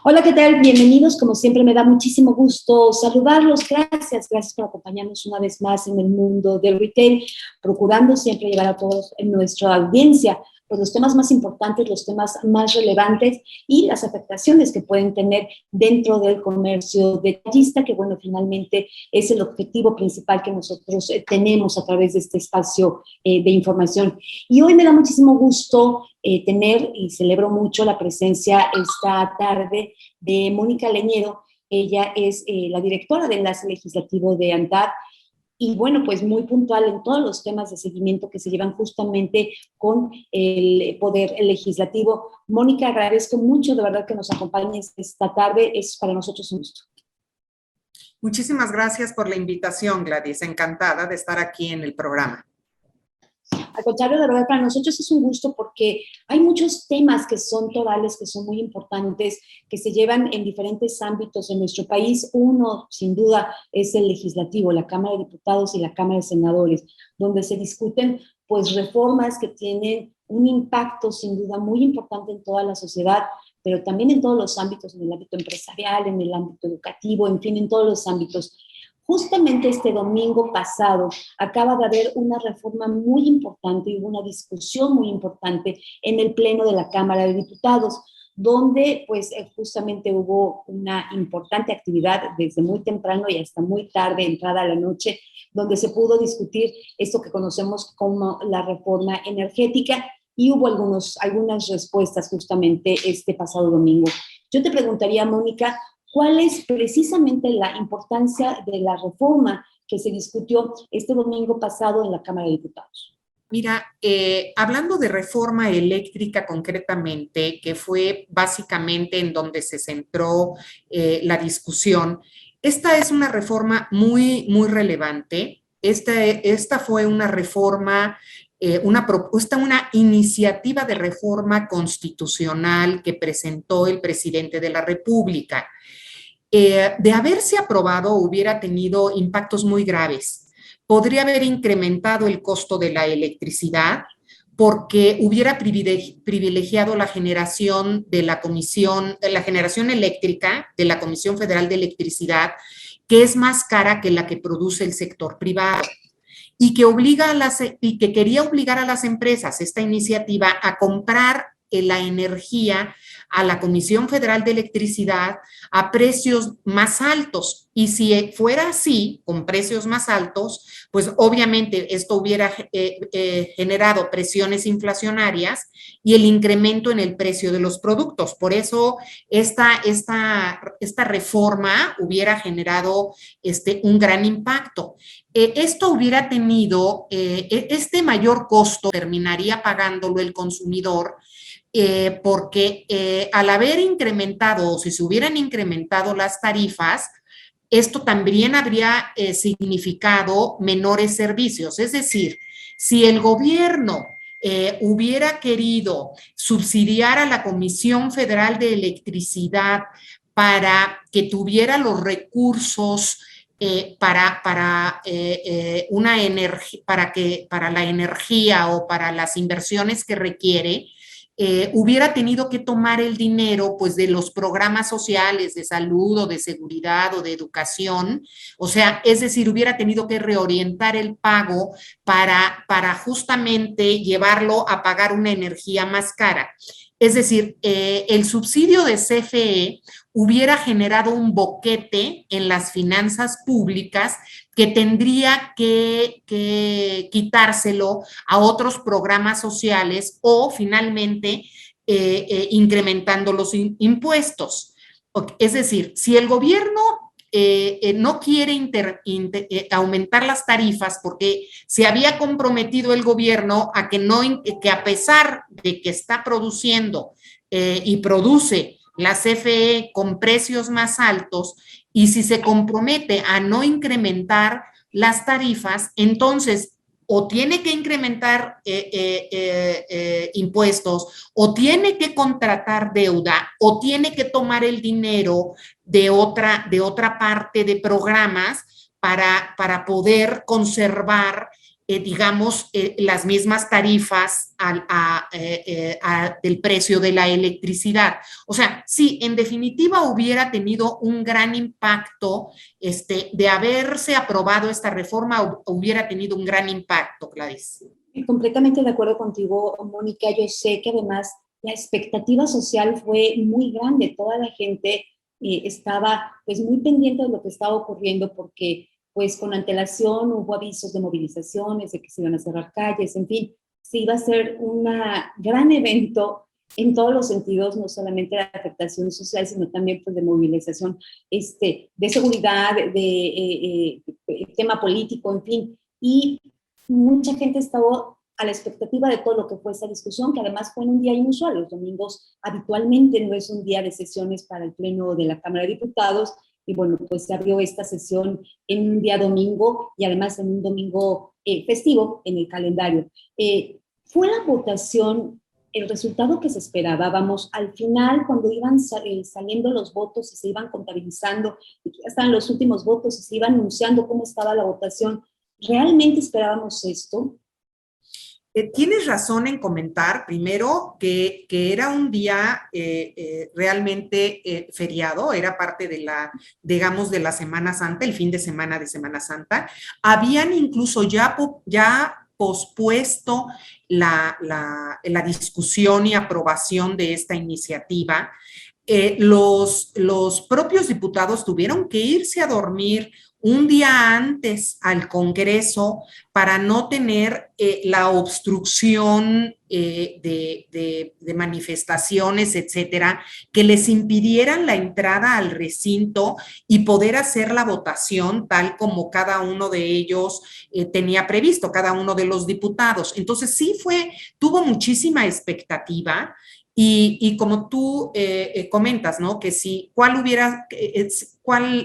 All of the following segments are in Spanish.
Hola, ¿qué tal? Bienvenidos. Como siempre, me da muchísimo gusto saludarlos. Gracias por acompañarnos una vez más en el mundo del retail, procurando siempre llevar a todos en nuestra audiencia pues, los temas más importantes, los temas más relevantes y las afectaciones que pueden tener dentro del comercio detallista, que bueno, finalmente es el objetivo principal que nosotros tenemos a través de este espacio de información. Y hoy me da muchísimo gusto tener y celebro mucho la presencia esta tarde de Mónica Leñero. Ella es la directora de Enlace Legislativo de ANTAD y bueno, pues muy puntual en todos los temas de seguimiento que se llevan justamente con el poder legislativo. Mónica, agradezco mucho de verdad que nos acompañes esta tarde, es para nosotros un gusto. Muchísimas gracias por la invitación, Gladys. Encantada de estar aquí en el programa. Al contrario, de verdad, para nosotros es un gusto porque hay muchos temas que son totales, que son muy importantes, que se llevan en diferentes ámbitos en nuestro país. Uno, sin duda, es el legislativo, la Cámara de Diputados y la Cámara de Senadores, donde se discuten pues reformas que tienen un impacto sin duda muy importante en toda la sociedad, pero también en todos los ámbitos, en el ámbito empresarial, en el ámbito educativo, en fin, en todos los ámbitos. Justamente este domingo pasado acaba de haber una reforma muy importante y una discusión muy importante en el Pleno de la Cámara de Diputados, donde pues justamente hubo una importante actividad desde muy temprano y hasta muy tarde, entrada a la noche, donde se pudo discutir esto que conocemos como la reforma energética y hubo algunas respuestas justamente este pasado domingo. Yo te preguntaría, Mónica, ¿cuál es precisamente la importancia de la reforma que se discutió este domingo pasado en la Cámara de Diputados? Mira, hablando de reforma eléctrica concretamente, que fue básicamente en donde se centró la discusión, esta es una reforma muy relevante. Esta fue una reforma, una propuesta, una iniciativa de reforma constitucional que presentó el presidente de la República. De haberse aprobado, hubiera tenido impactos muy graves. Podría haber incrementado el costo de la electricidad porque hubiera privilegiado la generación de la generación eléctrica de la Comisión Federal de Electricidad, que es más cara que la que produce el sector privado y que quería obligar a las empresas, esta iniciativa, a comprar la energía a la Comisión Federal de Electricidad a precios más altos. Y si fuera así, con precios más altos, pues obviamente esto hubiera generado presiones inflacionarias y el incremento en el precio de los productos. Por eso esta reforma hubiera generado un gran impacto. Esto hubiera tenido, este mayor costo terminaría pagándolo el consumidor, porque al haber incrementado, o si se hubieran incrementado las tarifas, esto también habría significado menores servicios. Es decir, si el gobierno hubiera querido subsidiar a la Comisión Federal de Electricidad para que tuviera los recursos para la energía o para las inversiones que requiere, hubiera tenido que tomar el dinero pues de los programas sociales de salud o de seguridad o de educación, o sea, es decir, hubiera tenido que reorientar el pago para justamente llevarlo a pagar una energía más cara. Es decir, el subsidio de CFE hubiera generado un boquete en las finanzas públicas que tendría que quitárselo a otros programas sociales o finalmente incrementando los impuestos. Es decir, si el gobierno no quiere aumentar las tarifas porque se había comprometido el gobierno a que a pesar de que está produciendo y produce la CFE con precios más altos, y si se compromete a no incrementar las tarifas, entonces o tiene que incrementar impuestos, o tiene que contratar deuda, o tiene que tomar el dinero de otra parte de programas para poder conservar digamos, las mismas tarifas del precio de la electricidad. O sea, sí, en definitiva hubiera tenido un gran impacto, de haberse aprobado esta reforma, hubiera tenido un gran impacto, Gladys. Completamente de acuerdo contigo, Mónica. Yo sé que además la expectativa social fue muy grande. Toda la gente estaba pues muy pendiente de lo que estaba ocurriendo porque pues con antelación hubo avisos de movilizaciones, de que se iban a cerrar calles, en fin, se iba a ser un gran evento en todos los sentidos, no solamente de afectación social, sino también pues, de movilización, de seguridad, tema político, en fin. Y mucha gente estaba a la expectativa de todo lo que fue esa discusión, que además fue en un día inusual. Los domingos habitualmente no es un día de sesiones para el Pleno de la Cámara de Diputados, y bueno, pues se abrió esta sesión en un día domingo y además en un domingo festivo en el calendario. Fue la votación el resultado que se esperaba. Vamos, al final, cuando iban saliendo los votos y se iban contabilizando, y ya estaban los últimos votos y se iban anunciando cómo estaba la votación, ¿realmente esperábamos esto? Tienes razón en comentar, primero, que era un día realmente feriado, era parte de la, digamos, de la Semana Santa, el fin de Semana Santa. Habían incluso ya pospuesto la discusión y aprobación de esta iniciativa. Los propios diputados tuvieron que irse a dormir un día antes al Congreso para no tener la obstrucción de manifestaciones, etcétera, que les impidieran la entrada al recinto y poder hacer la votación tal como cada uno de ellos tenía previsto, cada uno de los diputados. Entonces sí tuvo muchísima expectativa. Y como tú comentas, ¿no? Que si,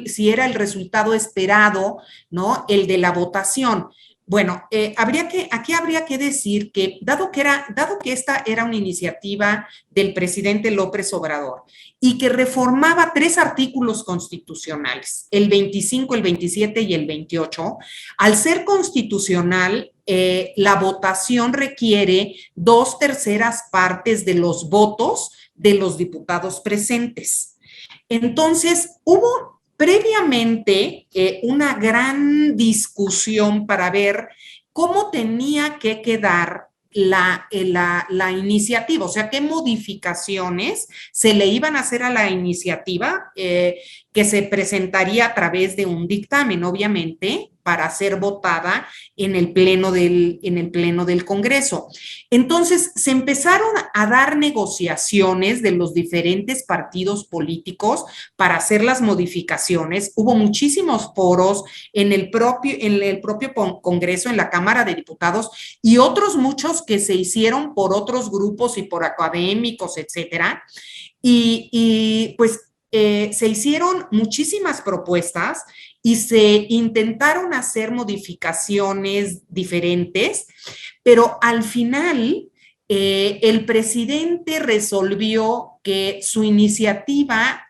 si era el resultado esperado, ¿no? El de la votación. Bueno, aquí habría que decir que dado que esta era una iniciativa del presidente López Obrador y que reformaba 3 artículos constitucionales, el 25, el 27 y el 28, al ser constitucional, la votación requiere 2/3 partes de los votos de los diputados presentes. Entonces, hubo previamente una gran discusión para ver cómo tenía que quedar la iniciativa, o sea, qué modificaciones se le iban a hacer a la iniciativa que se presentaría a través de un dictamen, obviamente, para ser votada en el pleno del Congreso. Entonces, se empezaron a dar negociaciones de los diferentes partidos políticos para hacer las modificaciones. Hubo muchísimos foros en el propio Congreso, en la Cámara de Diputados, y otros muchos que se hicieron por otros grupos y por académicos, etcétera. Y pues se hicieron muchísimas propuestas y se intentaron hacer modificaciones diferentes, pero al final el presidente resolvió que a su iniciativa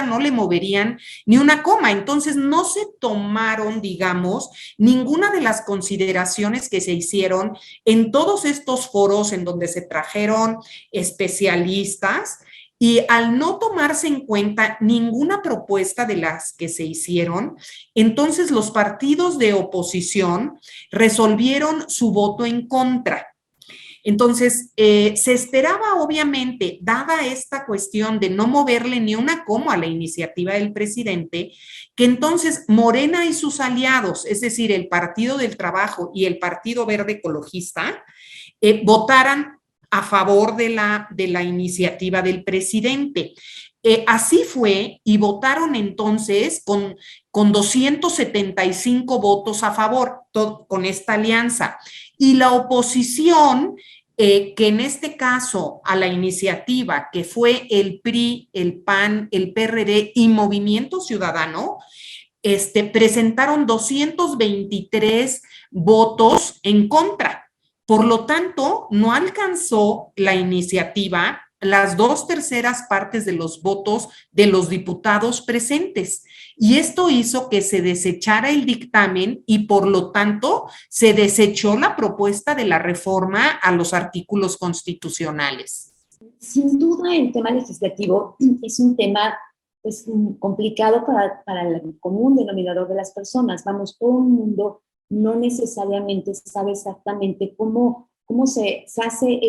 no le moverían ni una coma. Entonces no se tomaron, digamos, ninguna de las consideraciones que se hicieron en todos estos foros en donde se trajeron especialistas. Y al no tomarse en cuenta ninguna propuesta de las que se hicieron, entonces los partidos de oposición resolvieron su voto en contra. Entonces, se esperaba, obviamente, dada esta cuestión de no moverle ni una coma a la iniciativa del presidente, que entonces Morena y sus aliados, es decir, el Partido del Trabajo y el Partido Verde Ecologista, votaran a favor de la iniciativa del presidente. Así fue, y votaron entonces con 275 votos a favor con esta alianza. Y la oposición, que en este caso a la iniciativa, que fue el PRI, el PAN, el PRD y Movimiento Ciudadano, presentaron 223 votos en contra. Por lo tanto, no alcanzó la iniciativa las 2/3 de los votos de los diputados presentes. Y esto hizo que se desechara el dictamen y por lo tanto se desechó la propuesta de la reforma a los artículos constitucionales. Sin duda el tema legislativo es un tema pues, complicado para el común denominador de las personas. Vamos, todo el mundo no necesariamente sabe exactamente cómo se hace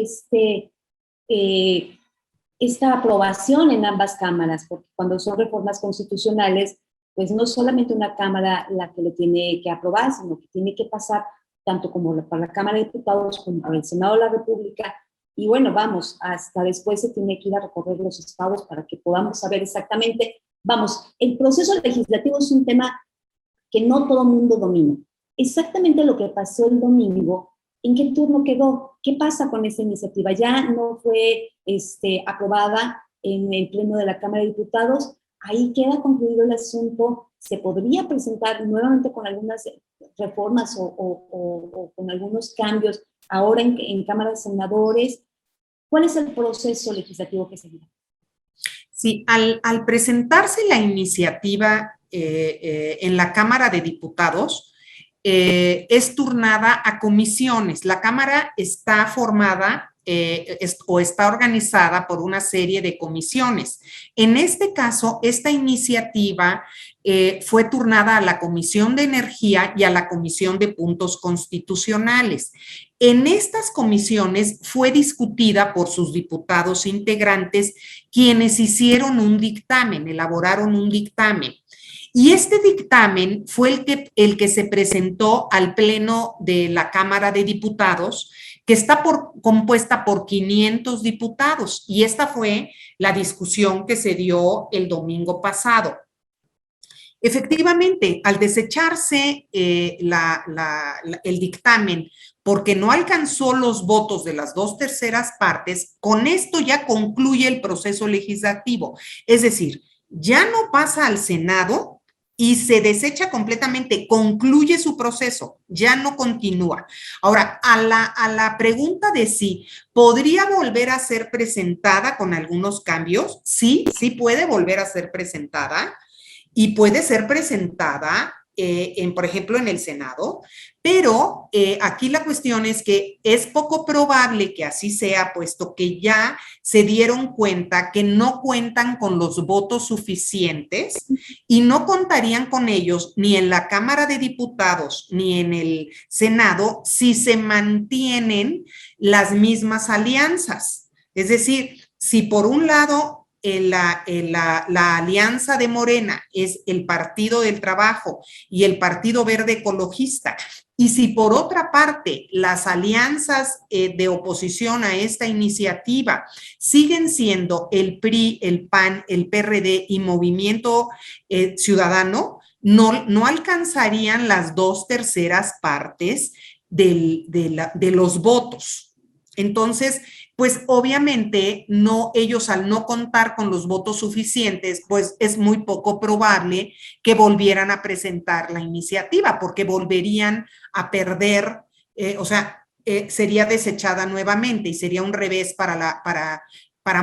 esta aprobación en ambas cámaras, porque cuando son reformas constitucionales, pues no solamente una cámara la que lo tiene que aprobar, sino que tiene que pasar tanto como para la Cámara de Diputados como para el Senado de la República. Y bueno, vamos, hasta después se tiene que ir a recorrer los estados para que podamos saber exactamente. Vamos, el proceso legislativo es un tema que no todo el mundo domina. Exactamente lo que pasó el domingo, ¿en qué turno quedó? ¿Qué pasa con esa iniciativa? Ya no fue aprobada en el Pleno de la Cámara de Diputados. Ahí queda concluido el asunto. Se podría presentar nuevamente con algunas reformas o con algunos cambios ahora en Cámara de Senadores. ¿Cuál es el proceso legislativo que seguirá? Sí, al presentarse la iniciativa en la Cámara de Diputados, es turnada a comisiones. La Cámara está formada o está organizada por una serie de comisiones. En este caso, esta iniciativa fue turnada a la Comisión de Energía y a la Comisión de Puntos Constitucionales. En estas comisiones fue discutida por sus diputados integrantes, quienes hicieron un dictamen, elaboraron un dictamen. Y este dictamen fue el que se presentó al Pleno de la Cámara de Diputados, que está compuesta por 500 diputados. Y esta fue la discusión que se dio el domingo pasado. Efectivamente, al desecharse el dictamen porque no alcanzó los votos de las 2/3 con esto ya concluye el proceso legislativo. Es decir, ya no pasa al Senado y se desecha completamente, concluye su proceso, ya no continúa. Ahora, a la pregunta de si podría volver a ser presentada con algunos cambios, sí puede volver a ser presentada y puede ser presentada, por ejemplo, en el Senado, pero aquí la cuestión es que es poco probable que así sea, puesto que ya se dieron cuenta que no cuentan con los votos suficientes y no contarían con ellos ni en la Cámara de Diputados ni en el Senado si se mantienen las mismas alianzas. Es decir, si por un lado la alianza de Morena es el Partido del Trabajo y el Partido Verde Ecologista, y si por otra parte las alianzas de oposición a esta iniciativa siguen siendo el PRI, el PAN, el PRD y Movimiento Ciudadano, no alcanzarían las 2/3 de los votos. Entonces, pues obviamente ellos al no contar con los votos suficientes, pues es muy poco probable que volvieran a presentar la iniciativa, porque volverían a perder, sería desechada nuevamente y sería un revés para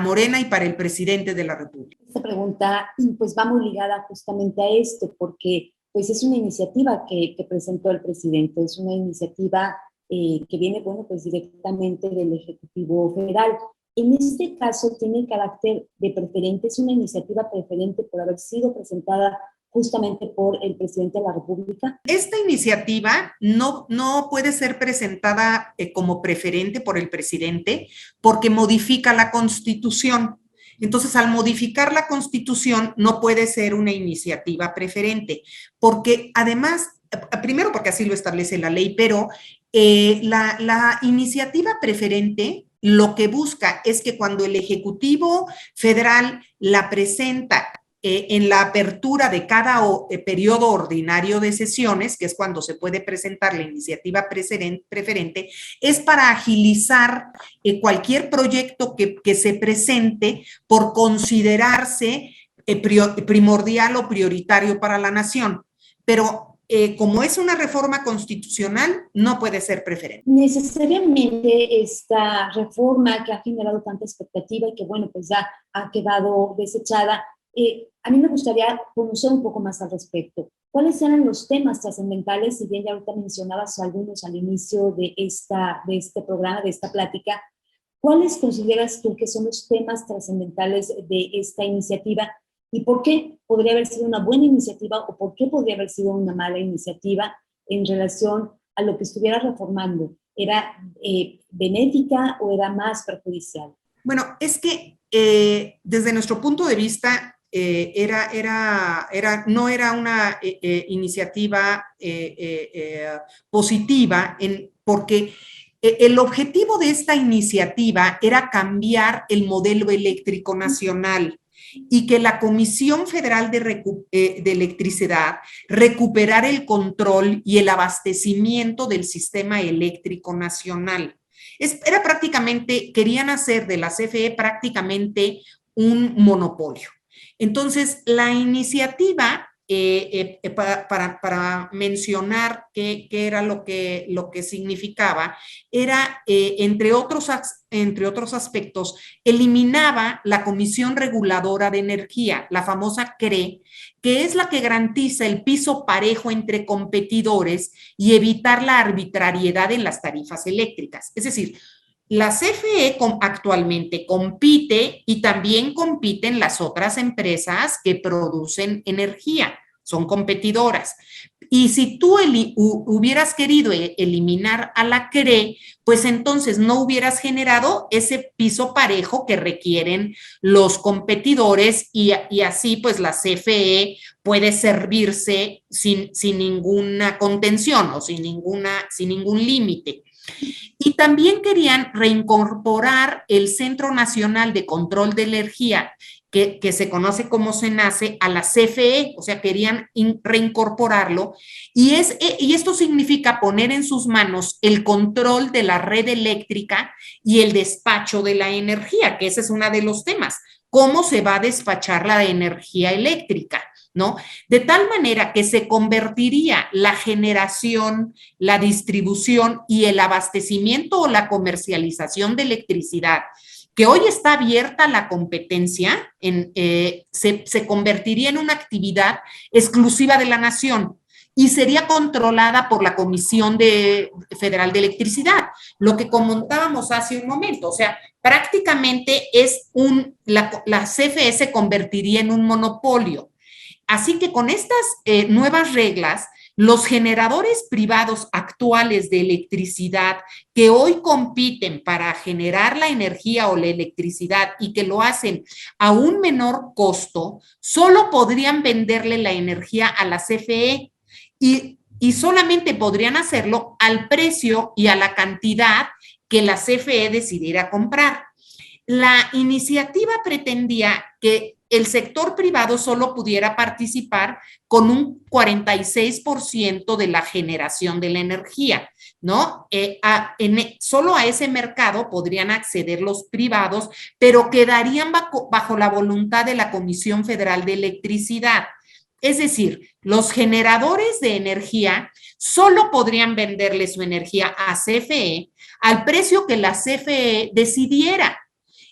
Morena y para el presidente de la República. Esta pregunta pues va muy ligada justamente a esto, porque pues es una iniciativa que presentó el presidente, es una iniciativa que viene, bueno, pues directamente del Ejecutivo Federal. En este caso tiene carácter de preferente, es una iniciativa preferente por haber sido presentada justamente por el presidente de la República. Esta iniciativa no puede ser presentada como preferente por el presidente porque modifica la Constitución. Entonces, al modificar la Constitución, no puede ser una iniciativa preferente, porque además, primero porque así lo establece la ley, pero la iniciativa preferente lo que busca es que cuando el Ejecutivo Federal la presenta en la apertura de cada periodo ordinario de sesiones, que es cuando se puede presentar la iniciativa preferente, es para agilizar cualquier proyecto que se presente por considerarse primordial o prioritario para la nación. Pero como es una reforma constitucional, no puede ser preferente. Necesariamente esta reforma que ha generado tanta expectativa y que, bueno, pues ya ha quedado desechada, a mí me gustaría conocer un poco más al respecto. ¿Cuáles eran los temas trascendentales? Si bien ya ahorita mencionabas algunos al inicio de este programa, de esta plática, ¿cuáles consideras tú que son los temas trascendentales de esta iniciativa? ¿Y por qué podría haber sido una buena iniciativa o por qué podría haber sido una mala iniciativa en relación a lo que estuviera reformando? ¿Era benéfica o era más perjudicial? Bueno, es que desde nuestro punto de vista no era una iniciativa positiva porque el objetivo de esta iniciativa era cambiar el modelo eléctrico nacional y que la Comisión Federal de Electricidad recuperara el control y el abastecimiento del sistema eléctrico nacional. Era prácticamente, querían hacer de la CFE prácticamente un monopolio. Entonces, la iniciativa, para mencionar qué era lo que significaba, era, entre otros aspectos, eliminaba la Comisión Reguladora de Energía, la famosa CRE, que es la que garantiza el piso parejo entre competidores y evitar la arbitrariedad en las tarifas eléctricas. Es decir, la CFE actualmente compite y también compiten las otras empresas que producen energía, son competidoras. Y si tú hubieras querido eliminar a la CRE, pues entonces no hubieras generado ese piso parejo que requieren los competidores y así pues la CFE puede servirse sin ninguna contención o sin ningún límite. Y también querían reincorporar el Centro Nacional de Control de Energía, que se conoce como CENACE, a la CFE, o sea, querían reincorporarlo, y esto significa poner en sus manos el control de la red eléctrica y el despacho de la energía, que ese es uno de los temas, cómo se va a despachar la energía eléctrica, ¿no? De tal manera que se convertiría la generación, la distribución y el abastecimiento o la comercialización de electricidad, que hoy está abierta a la competencia, se convertiría en una actividad exclusiva de la nación y sería controlada por la Comisión Federal de Electricidad, lo que comentábamos hace un momento, o sea, prácticamente la CFE se convertiría en un monopolio. Así que con estas nuevas reglas, los generadores privados actuales de electricidad que hoy compiten para generar la energía o la electricidad y que lo hacen a un menor costo, solo podrían venderle la energía a la CFE y solamente podrían hacerlo al precio y a la cantidad que la CFE decidiera comprar. La iniciativa pretendía que el sector privado solo pudiera participar con un 46% de la generación de la energía, ¿no? Solo a ese mercado podrían acceder los privados, pero quedarían bajo la voluntad de la Comisión Federal de Electricidad. Es decir, los generadores de energía solo podrían venderle su energía a CFE al precio que la CFE decidiera.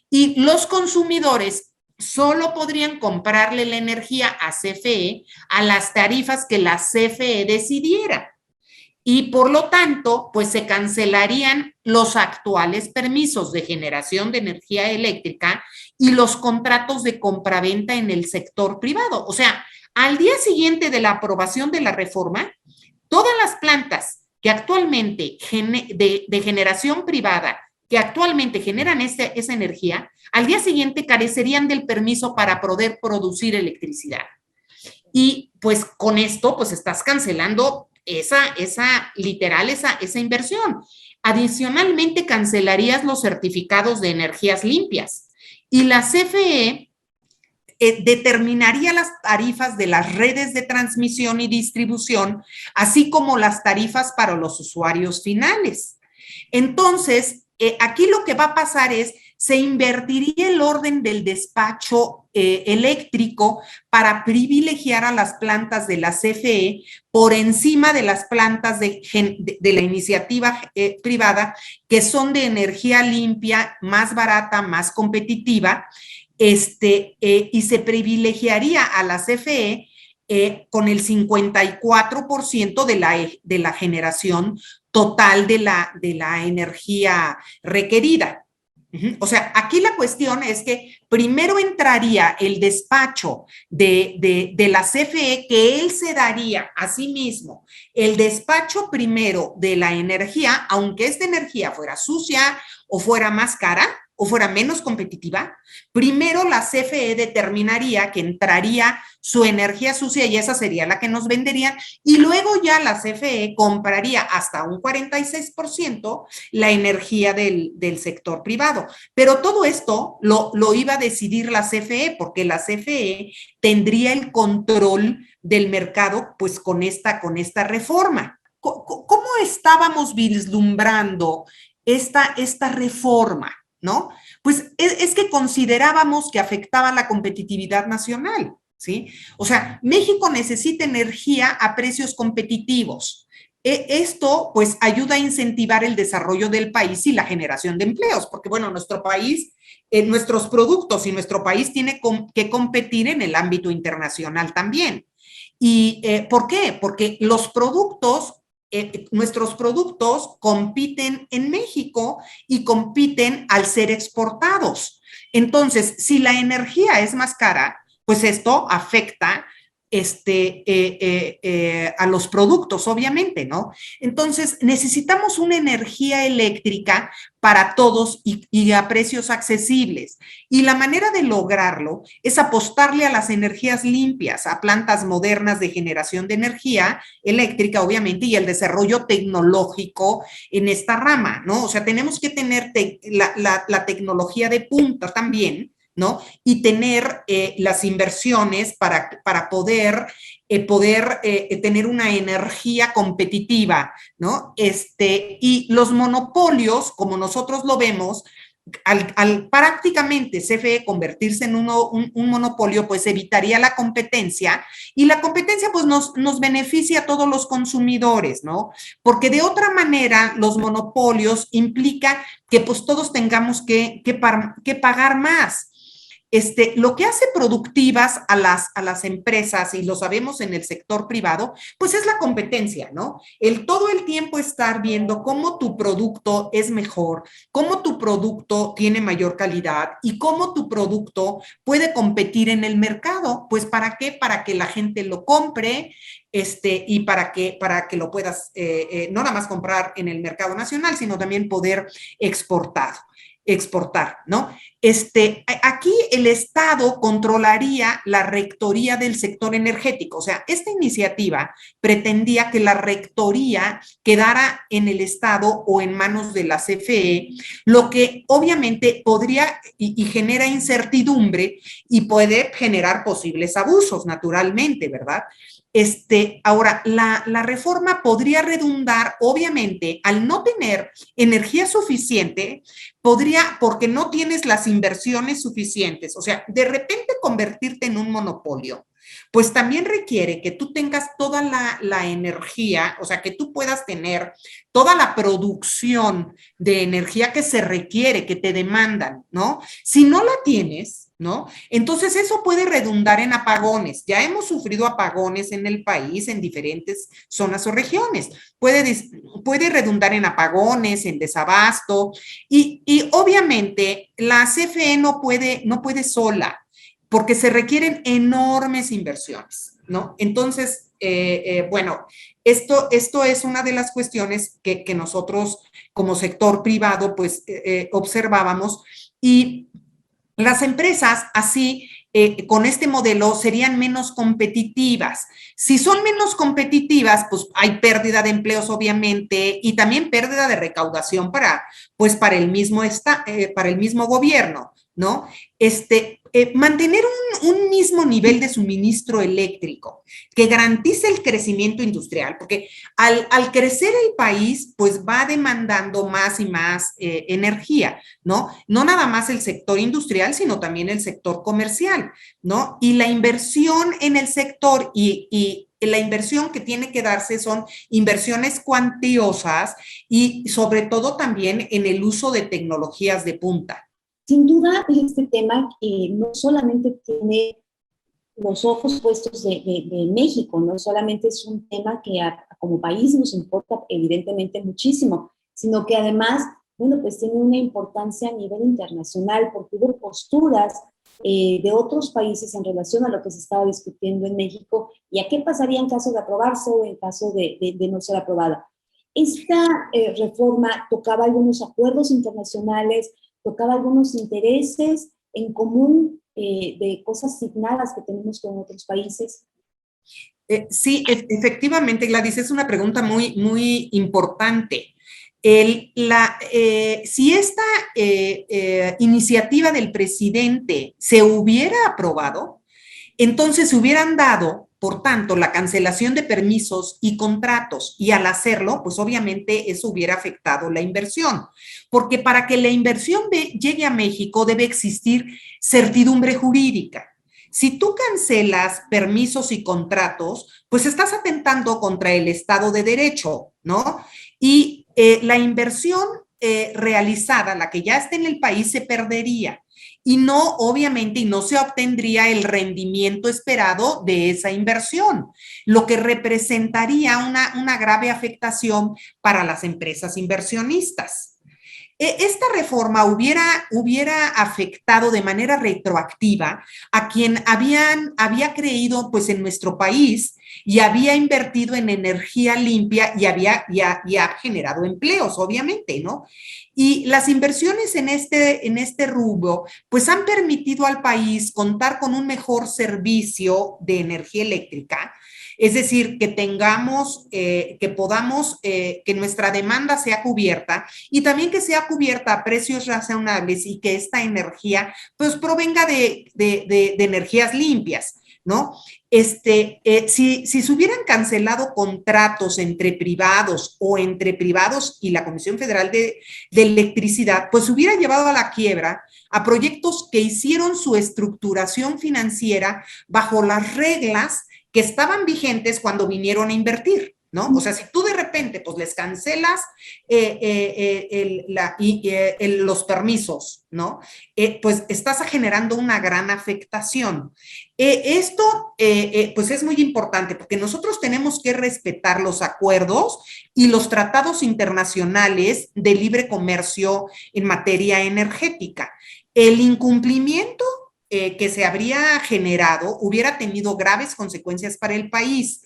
Y los consumidores solo podrían comprarle la energía a CFE a las tarifas que la CFE decidiera. Y por lo tanto, pues se cancelarían los actuales permisos de generación de energía eléctrica y los contratos de compraventa en el sector privado. O sea, al día siguiente de la aprobación de la reforma, todas las plantas que actualmente de generación privada que actualmente generan esa energía, al día siguiente carecerían del permiso para poder producir electricidad. Y pues con esto, pues estás cancelando esa inversión. Adicionalmente, cancelarías los certificados de energías limpias y la CFE determinaría las tarifas de las redes de transmisión y distribución, así como las tarifas para los usuarios finales. Entonces, aquí lo que va a pasar es, se invertiría el orden del despacho eléctrico para privilegiar a las plantas de la CFE por encima de las plantas de la iniciativa privada, que son de energía limpia, más barata, más competitiva, y se privilegiaría a la CFE con el 54% de la generación total de la energía requerida. O sea, aquí la cuestión es que primero entraría el despacho de la CFE, que él se daría a sí mismo el despacho primero de la energía, aunque esta energía fuera sucia o fuera más cara o fuera menos competitiva. Primero la CFE determinaría que entraría su energía sucia y esa sería la que nos venderían, y luego ya la CFE compraría hasta un 46% la energía del sector privado. Pero todo esto lo iba a decidir la CFE, porque la CFE tendría el control del mercado pues con esta reforma. ¿Cómo estábamos vislumbrando esta reforma? ¿No? Pues es que considerábamos que afectaba la competitividad nacional, ¿sí? O sea, México necesita energía a precios competitivos. Esto, pues, ayuda a incentivar el desarrollo del país y la generación de empleos, porque, bueno, nuestro país, nuestros productos y nuestro país tiene que competir en el ámbito internacional también. ¿Y por qué? Porque nuestros productos compiten en México y compiten al ser exportados. Entonces, si la energía es más cara, pues esto afecta a los productos, obviamente, ¿no? Entonces, necesitamos una energía eléctrica para todos y a precios accesibles. Y la manera de lograrlo es apostarle a las energías limpias, a plantas modernas de generación de energía eléctrica, obviamente, y el desarrollo tecnológico en esta rama, ¿no? O sea, tenemos que tener la tecnología de punta también, ¿no? Y tener las inversiones para poder tener una energía competitiva, ¿no? Y los monopolios, como nosotros lo vemos, al prácticamente CFE convertirse en un monopolio, pues evitaría la competencia, y la competencia pues nos beneficia a todos los consumidores, ¿no? Porque de otra manera los monopolios implica que pues todos tengamos que pagar más. Lo que hace productivas a las empresas, y lo sabemos en el sector privado, pues es la competencia, ¿no? Todo el tiempo estar viendo cómo tu producto es mejor, cómo tu producto tiene mayor calidad y cómo tu producto puede competir en el mercado. Pues ¿para qué? Para que la gente lo compre, y para que lo puedas no nada más comprar en el mercado nacional, sino también poder exportar, ¿no? Aquí el Estado controlaría la rectoría del sector energético. O sea, esta iniciativa pretendía que la rectoría quedara en el Estado o en manos de la CFE, lo que obviamente podría y genera incertidumbre y puede generar posibles abusos, naturalmente, ¿verdad? Ahora, la reforma podría redundar, obviamente, al no tener energía suficiente, porque no tienes las inversiones suficientes. O sea, de repente convertirte en un monopolio, pues también requiere que tú tengas toda la energía, o sea, que tú puedas tener toda la producción de energía que se requiere, que te demandan, ¿no? Si no la tienes, ¿no? Entonces eso puede redundar en apagones. Ya hemos sufrido apagones en el país, en diferentes zonas o regiones. Puede redundar en apagones, en desabasto, y obviamente la CFE no puede sola, porque se requieren enormes inversiones, ¿no? Entonces, bueno, esto es una de las cuestiones que nosotros como sector privado pues observábamos, y las empresas así, con este modelo, serían menos competitivas. Si son menos competitivas, pues hay pérdida de empleos, obviamente, y también pérdida de recaudación para el mismo gobierno, ¿no? mantener un mismo nivel de suministro eléctrico que garantice el crecimiento industrial, porque al crecer el país, pues va demandando más y más energía, ¿no? No nada más el sector industrial, sino también el sector comercial, ¿no? Y la inversión en el sector y la inversión que tiene que darse son inversiones cuantiosas y sobre todo también en el uso de tecnologías de punta. Sin duda, este tema no solamente tiene los ojos puestos de México, no solamente es un tema que como país nos importa evidentemente muchísimo, sino que además, bueno, pues tiene una importancia a nivel internacional porque hubo posturas de otros países en relación a lo que se estaba discutiendo en México y a qué pasaría en caso de aprobarse o en caso de no ser aprobada. Esta reforma tocaba algunos acuerdos internacionales, tocaba algunos intereses en común de cosas signadas que tenemos con otros países. Sí, efectivamente, Gladys, es una pregunta muy, muy importante. Si esta iniciativa del presidente se hubiera aprobado, entonces se hubieran dado, por tanto, la cancelación de permisos y contratos, y al hacerlo, pues obviamente eso hubiera afectado la inversión, porque para que la inversión llegue a México debe existir certidumbre jurídica. Si tú cancelas permisos y contratos, pues estás atentando contra el Estado de Derecho, ¿no? Y la inversión realizada, la que ya está en el país, se perdería. Y no, obviamente, y no se obtendría el rendimiento esperado de esa inversión, lo que representaría una grave afectación para las empresas inversionistas. Esta reforma hubiera afectado de manera retroactiva a quien había creído pues, en nuestro país y había invertido en energía limpia y ha generado empleos, obviamente, ¿no? Y las inversiones en este rubro, pues han permitido al país contar con un mejor servicio de energía eléctrica, es decir, que tengamos, que podamos, que nuestra demanda sea cubierta y también que sea cubierta a precios razonables y que esta energía, pues, provenga de energías limpias, ¿no? Si se hubieran cancelado contratos entre privados o entre privados y la Comisión Federal de Electricidad, pues hubiera llevado a la quiebra a proyectos que hicieron su estructuración financiera bajo las reglas que estaban vigentes cuando vinieron a invertir, ¿no? O sea, si tú de repente pues les cancelas los permisos, ¿no? Pues estás generando una gran afectación. Esto pues es muy importante porque nosotros tenemos que respetar los acuerdos y los tratados internacionales de libre comercio en materia energética. El incumplimiento que se habría generado hubiera tenido graves consecuencias para el país.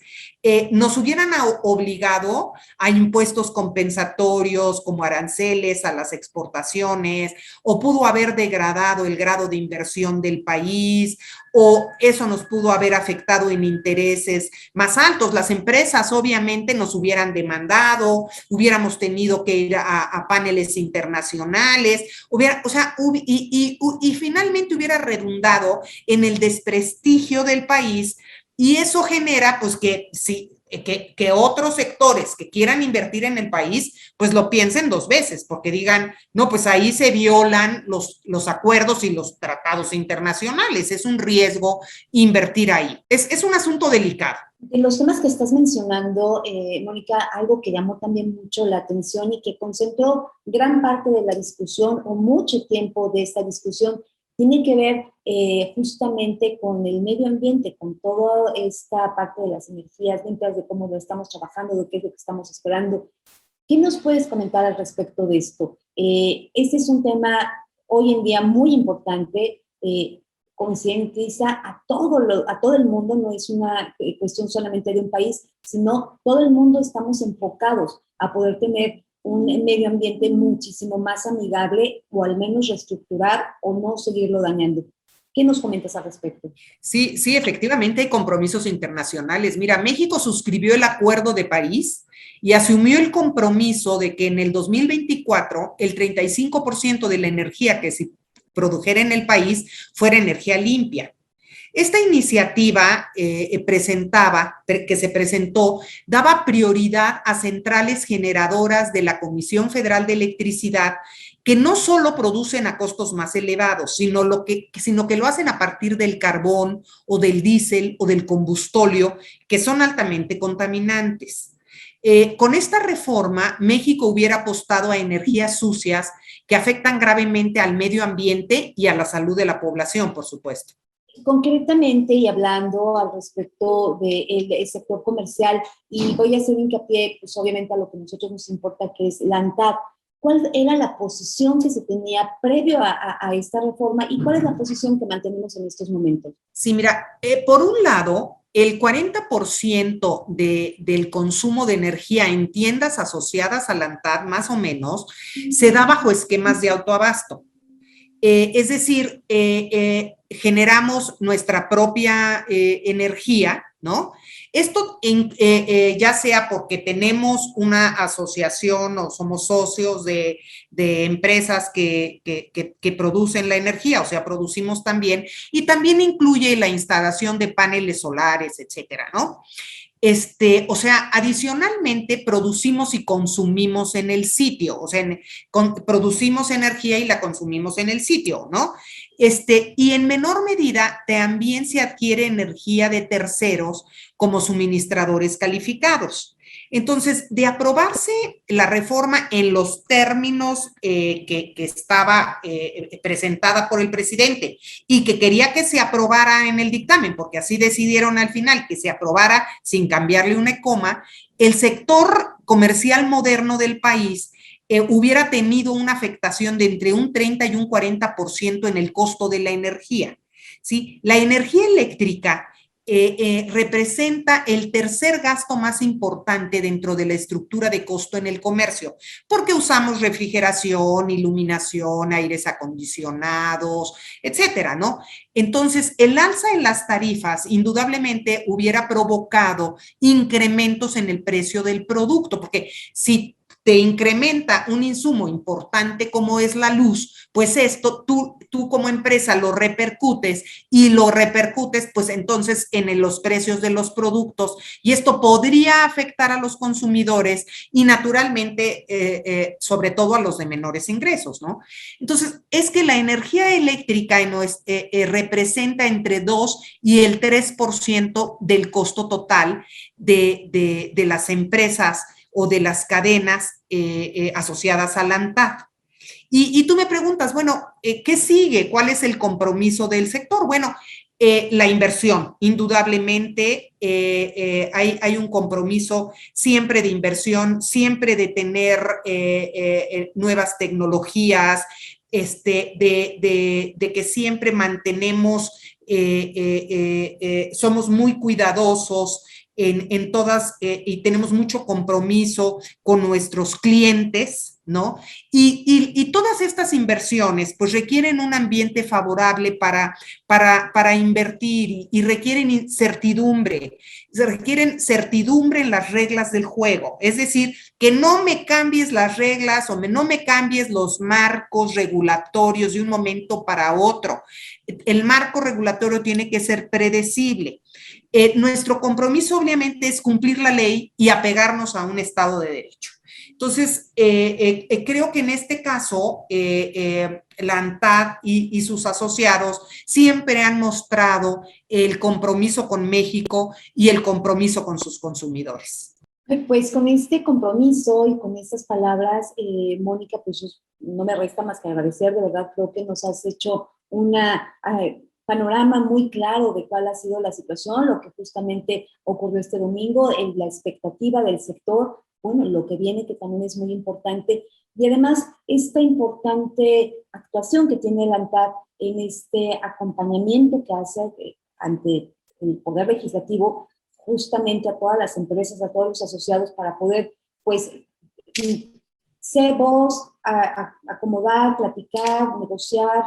Nos hubieran obligado a impuestos compensatorios como aranceles a las exportaciones, o pudo haber degradado el grado de inversión del país, o eso nos pudo haber afectado en intereses más altos. Las empresas obviamente nos hubieran demandado, hubiéramos tenido que ir a paneles internacionales, y finalmente hubiera redundado en el desprestigio del país. Y eso genera, pues, que otros sectores que quieran invertir en el país, pues lo piensen dos veces, porque digan, no, pues ahí se violan los acuerdos y los tratados internacionales, es un riesgo invertir ahí. Es un asunto delicado. En los temas que estás mencionando, Mónica, algo que llamó también mucho la atención y que concentró gran parte de la discusión o mucho tiempo de esta discusión tiene que ver justamente con el medio ambiente, con toda esta parte de las energías limpias, de cómo lo estamos trabajando, de qué es lo que estamos esperando. ¿Qué nos puedes comentar al respecto de esto? Este es un tema hoy en día muy importante, concientiza a todo el mundo, no es una cuestión solamente de un país, sino todo el mundo estamos enfocados a poder tener un medio ambiente muchísimo más amigable o al menos reestructurar o no seguirlo dañando. ¿Qué nos comentas al respecto? Sí, sí, efectivamente hay compromisos internacionales. Mira, México suscribió el Acuerdo de París y asumió el compromiso de que en el 2024 el 35% de la energía que se produjera en el país fuera energía limpia. Esta iniciativa que se presentó, daba prioridad a centrales generadoras de la Comisión Federal de Electricidad que no solo producen a costos más elevados, sino que lo hacen a partir del carbón o del diésel o del combustóleo, que son altamente contaminantes. Con esta reforma, México hubiera apostado a energías sucias que afectan gravemente al medio ambiente y a la salud de la población, por supuesto. Concretamente y hablando al respecto del sector comercial, y voy a hacer hincapié, pues obviamente a lo que a nosotros nos importa, que es la ANTAD, ¿cuál era la posición que se tenía previo a esta reforma y cuál es la posición que mantenemos en estos momentos? Sí, mira, por un lado, el 40% del consumo de energía en tiendas asociadas a la ANTAD, más o menos, se da bajo esquemas de autoabasto. Es decir, generamos nuestra propia energía, ¿no? Esto ya sea porque tenemos una asociación o somos socios de empresas que producen la energía, o sea, producimos también, y también incluye la instalación de paneles solares, etcétera, ¿no? O sea, adicionalmente producimos y consumimos en el sitio, o sea, producimos energía y la consumimos en el sitio, ¿no? Y en menor medida también se adquiere energía de terceros como suministradores calificados. Entonces, de aprobarse la reforma en los términos que estaba presentada por el presidente y que quería que se aprobara en el dictamen, porque así decidieron al final que se aprobara sin cambiarle una coma, el sector comercial moderno del país hubiera tenido una afectación de entre un 30 y un 40% en el costo de la energía. ¿Sí? La energía eléctrica representa el tercer gasto más importante dentro de la estructura de costo en el comercio, porque usamos refrigeración, iluminación, aires acondicionados, etcétera, ¿no? Entonces, el alza en las tarifas indudablemente hubiera provocado incrementos en el precio del producto, porque si te incrementa un insumo importante como es la luz, pues esto tú como empresa lo repercutes pues entonces en los precios de los productos, y esto podría afectar a los consumidores y naturalmente sobre todo a los de menores ingresos, ¿no? Entonces, es que la energía eléctrica representa entre 2 y el 3% del costo total de las empresas o de las cadenas asociadas a la ANTAD. Y tú me preguntas, bueno, ¿qué sigue? ¿Cuál es el compromiso del sector? Bueno, la inversión, indudablemente hay un compromiso siempre de inversión, siempre de tener nuevas tecnologías, de que siempre mantenemos, somos muy cuidadosos en todas y tenemos mucho compromiso con nuestros clientes, ¿no? Y todas estas inversiones pues requieren un ambiente favorable para invertir y requieren certidumbre, en las reglas del juego, es decir, que no me cambies las reglas o no me cambies los marcos regulatorios de un momento para otro. El marco regulatorio tiene que ser predecible. Nuestro compromiso obviamente es cumplir la ley y apegarnos a un Estado de Derecho. Entonces, creo que en este caso, la ANTAD y sus asociados siempre han mostrado el compromiso con México y el compromiso con sus consumidores. Pues con este compromiso y con estas palabras, Mónica, pues no me resta más que agradecer, de verdad creo que nos has hecho una panorama muy claro de cuál ha sido la situación, lo que justamente ocurrió este domingo, la expectativa del sector, bueno, lo que viene que también es muy importante, y además esta importante actuación que tiene la ANTAD en este acompañamiento que hace ante el Poder Legislativo justamente a todas las empresas, a todos los asociados para poder, pues, ser voz, acomodar, platicar, negociar,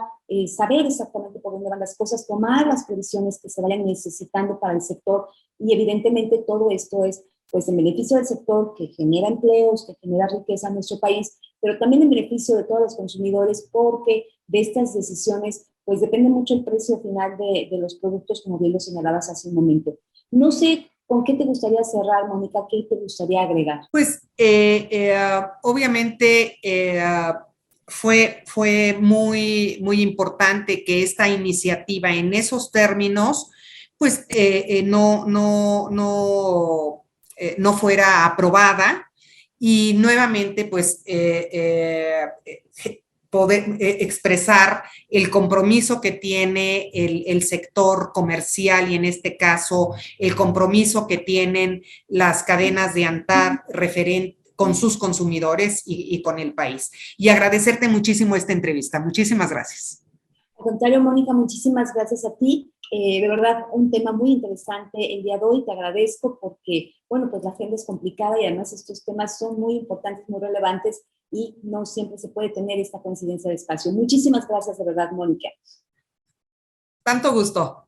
saber exactamente por dónde van las cosas, tomar las previsiones que se vayan necesitando para el sector, y evidentemente todo esto es pues en beneficio del sector que genera empleos, que genera riqueza en nuestro país, pero también en beneficio de todos los consumidores, porque de estas decisiones, pues depende mucho el precio final de los productos, como bien lo señalabas hace un momento. No sé con qué te gustaría cerrar, Mónica, qué te gustaría agregar. Pues obviamente fue muy importante que esta iniciativa en esos términos, pues no fuera aprobada y nuevamente, pues poder expresar el compromiso que tiene el sector comercial y en este caso el compromiso que tienen las cadenas de ANTAD con sus consumidores y con el país. Y agradecerte muchísimo esta entrevista. Muchísimas gracias. Al contrario, Mónica, muchísimas gracias a ti. De verdad, un tema muy interesante el día de hoy. Te agradezco porque, bueno, pues la agenda es complicada y además estos temas son muy importantes, muy relevantes y no siempre se puede tener esta coincidencia de espacio. Muchísimas gracias, de verdad, Mónica. Tanto gusto.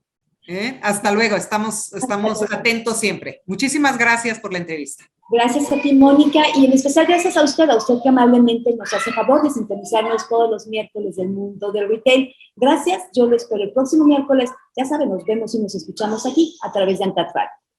Hasta luego, estamos atentos siempre. Muchísimas gracias por la entrevista. Gracias a ti, Mónica, y en especial gracias a usted que amablemente nos hace favor de sintonizarnos todos los miércoles del mundo del retail. Gracias, yo lo espero el próximo miércoles. Ya saben, nos vemos y nos escuchamos aquí a través de ANTAD Radio.